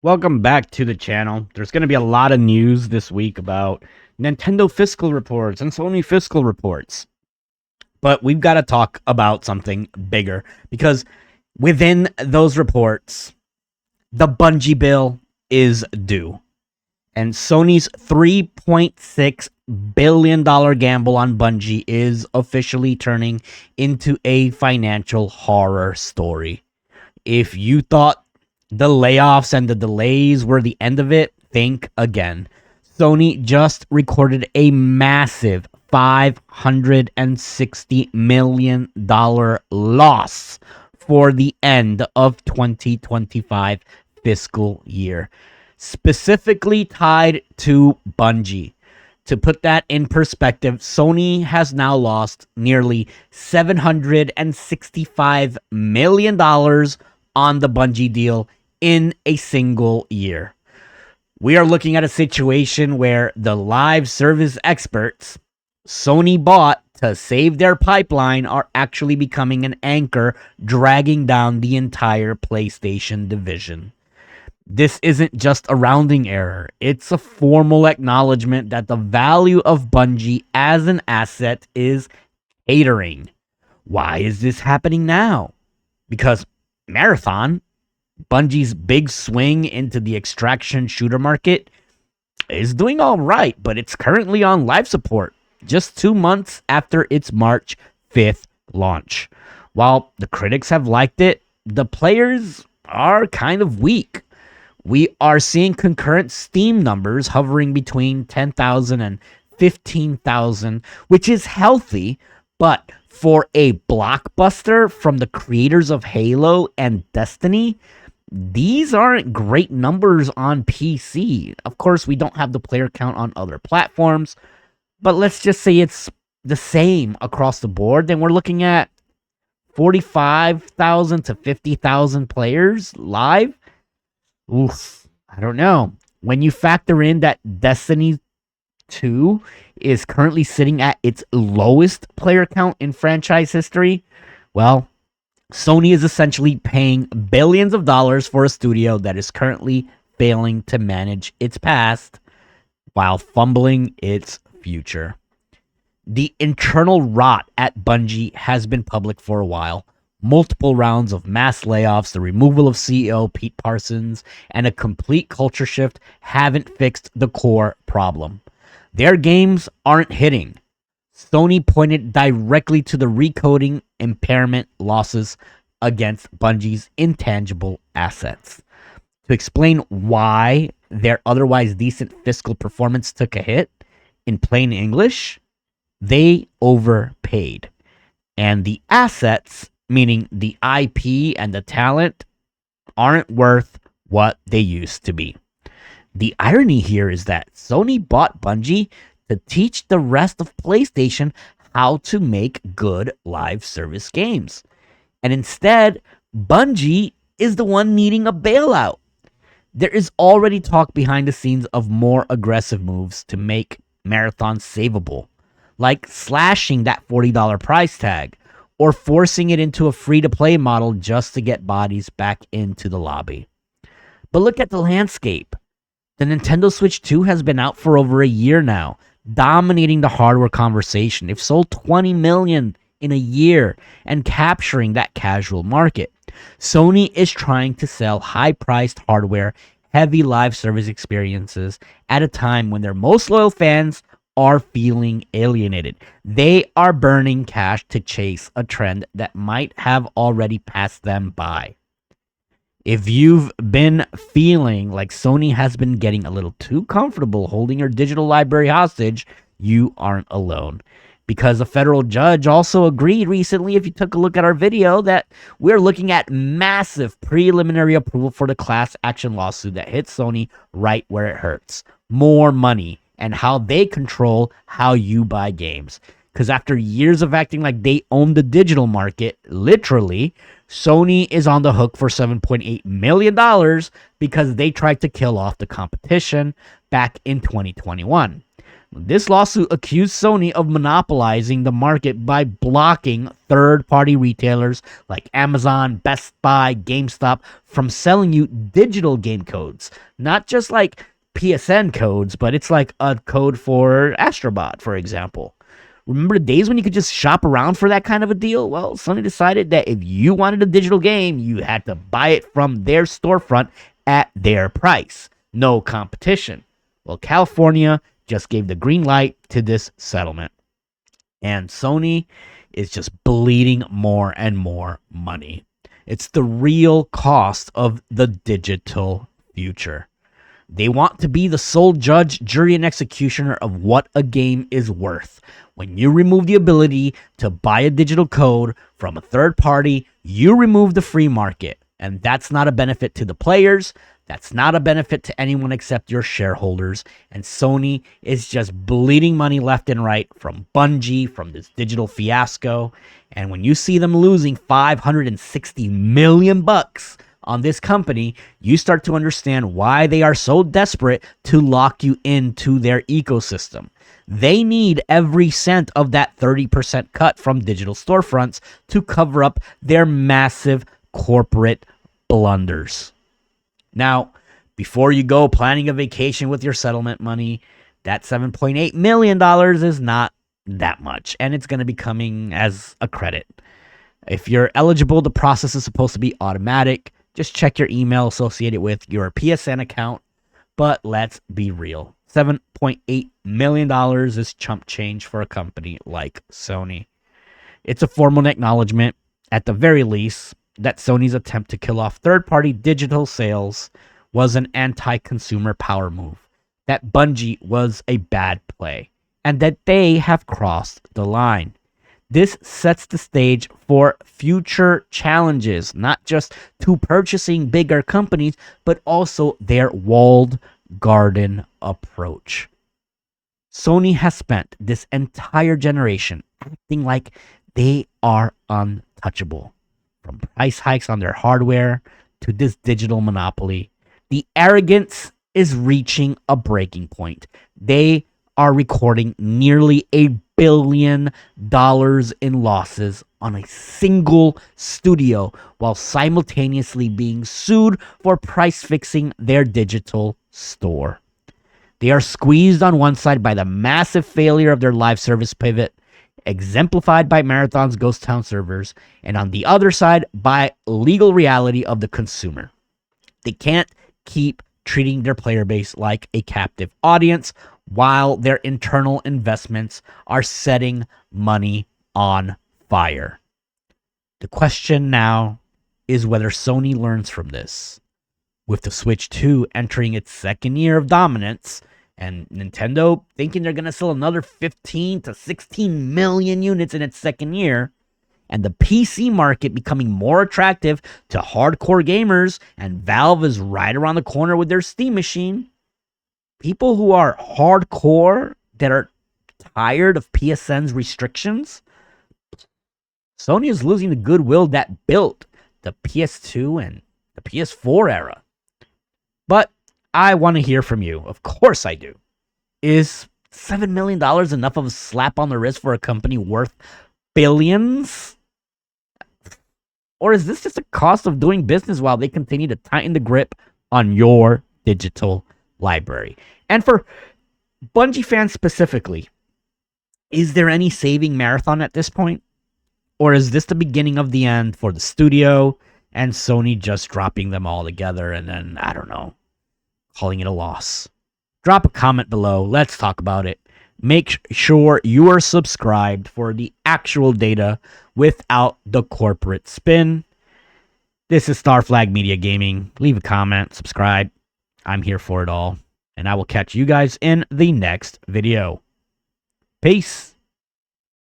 Welcome back to the channel. There's going to be a lot of news this week about Nintendo fiscal reports and Sony fiscal reports. But we've got to talk about something bigger because within those reports, the Bungie bill is due. And Sony's $3.6 billion gamble on Bungie is officially turning into a financial horror story. If you thought the layoffs and the delays were the end of it, think again. Sony just recorded a massive $560 million loss for the end of 2025 fiscal year, specifically tied to Bungie. To put that in perspective, Sony has now lost nearly $765 million on the Bungie deal in a single year. We are looking at a situation where the live service experts Sony bought to save their pipeline are actually becoming an anchor, dragging down the entire PlayStation division. This isn't just a rounding error. It's a formal acknowledgement that the value of Bungie as an asset is catering. Why is this happening now? Because Marathon, Bungie's big swing into the extraction shooter market, is doing all right, but it's currently on life support just 2 months after its March 5th launch. While the critics have liked it, the players are kind of weak. We are seeing concurrent Steam numbers hovering between 10,000 and 15,000, which is healthy, but for a blockbuster from the creators of Halo and Destiny, these aren't great numbers on PC. Of course, we don't have the player count on other platforms, but let's just say it's the same across the board. Then we're looking at 45,000 to 50,000 players live. Oof, I don't know. When you factor in that Destiny 2 is currently sitting at its lowest player count in franchise history, well, Sony is essentially paying billions of dollars for a studio that is currently failing to manage its past while fumbling its future. The internal rot at Bungie has been public for a while. Multiple rounds of mass layoffs, the removal of CEO Pete Parsons, and a complete culture shift haven't fixed the core problem. Their games aren't hitting. Sony pointed directly to the recoding impairment losses against Bungie's intangible assets. To explain why their otherwise decent fiscal performance took a hit, in plain English, they overpaid. And the assets, meaning the IP and the talent, aren't worth what they used to be. The irony here is that Sony bought Bungie to teach the rest of PlayStation how to make good live service games. And instead, Bungie is the one needing a bailout. There is already talk behind the scenes of more aggressive moves to make Marathon savable, like slashing that $40 price tag or forcing it into a free-to-play model just to get bodies back into the lobby. But look at the landscape. The Nintendo Switch 2 has been out for over a year now, dominating the hardware conversation. They've sold 20 million in a year and capturing that casual market. Sony is trying to sell high-priced hardware, heavy live service experiences at a time when their most loyal fans are feeling alienated. They are burning cash to chase a trend that might have already passed them by. If you've been feeling like Sony has been getting a little too comfortable holding your digital library hostage, you aren't alone. Because a federal judge also agreed recently, if you took a look at our video, that we're looking at massive preliminary approval for the class action lawsuit that hits Sony right where it hurts. More money and how they control how you buy games. Because after years of acting like they own the digital market, literally, Sony is on the hook for $7.8 million because they tried to kill off the competition back in 2021. This lawsuit accused Sony of monopolizing the market by blocking third-party retailers like Amazon, Best Buy, GameStop from selling you digital game codes. Not just like PSN codes, but it's like a code for Astrobot, for example. Remember the days when you could just shop around for that kind of a deal? Well, Sony decided that if you wanted a digital game, you had to buy it from their storefront at their price. No competition. Well, California just gave the green light to this settlement. And Sony is just bleeding more and more money. It's the real cost of the digital future. They want to be the sole judge, jury, and executioner of what a game is worth. When you remove the ability to buy a digital code from a third party, you remove the free market. And that's not a benefit to the players. That's not a benefit to anyone except your shareholders. And Sony is just bleeding money left and right from Bungie, from this digital fiasco. And when you see them losing $560 million on this company, you start to understand why they are so desperate to lock you into their ecosystem. They need every cent of that 30% cut from digital storefronts to cover up their massive corporate blunders. Now, before you go planning a vacation with your settlement money, that $7.8 million is not that much, and it's going to be coming as a credit. If you're eligible, the process is supposed to be automatic. Just check your email associated with your PSN account. But let's be real. $7.8 million is chump change for a company like Sony. It's a formal acknowledgement, at the very least, that Sony's attempt to kill off third-party digital sales was an anti-consumer power move, that Bungie was a bad play, and that they have crossed the line. This sets the stage for future challenges, not just to purchasing bigger companies, but also their walled garden approach. Sony has spent this entire generation acting like they are untouchable. From price hikes on their hardware to this digital monopoly, the arrogance is reaching a breaking point. They are recording nearly $1 billion in losses on a single studio while simultaneously being sued for price fixing their digital store. They are squeezed on one side by the massive failure of their live service pivot, exemplified by Marathon's Ghost Town servers, and on the other side by legal reality of the consumer. They can't keep treating their player base like a captive audience while their internal investments are setting money on fire. The question now is whether Sony learns from this. With the Switch 2 entering its second year of dominance, and Nintendo thinking they're going to sell another 15 to 16 million units in its second year, and the PC market becoming more attractive to hardcore gamers, and Valve is right around the corner with their Steam machine, people who are hardcore that are tired of PSN's restrictions, Sony is losing the goodwill that built the PS2 and the PS4 era. But I want to hear from you. Of course I do. Is $7 million enough of a slap on the wrist for a company worth billions? Or is this just a cost of doing business while they continue to tighten the grip on your digital library? And for Bungie fans specifically, is there any saving Marathon at this point? Or is this the beginning of the end for the studio and Sony just dropping them all together and then, I don't know, calling it a loss? Drop a comment below. Let's talk about it. Make sure you are subscribed for the actual data without the corporate spin. This is Star Flag Media Gaming. Leave a comment, subscribe. I'm here for it all. And I will catch you guys in the next video. Peace.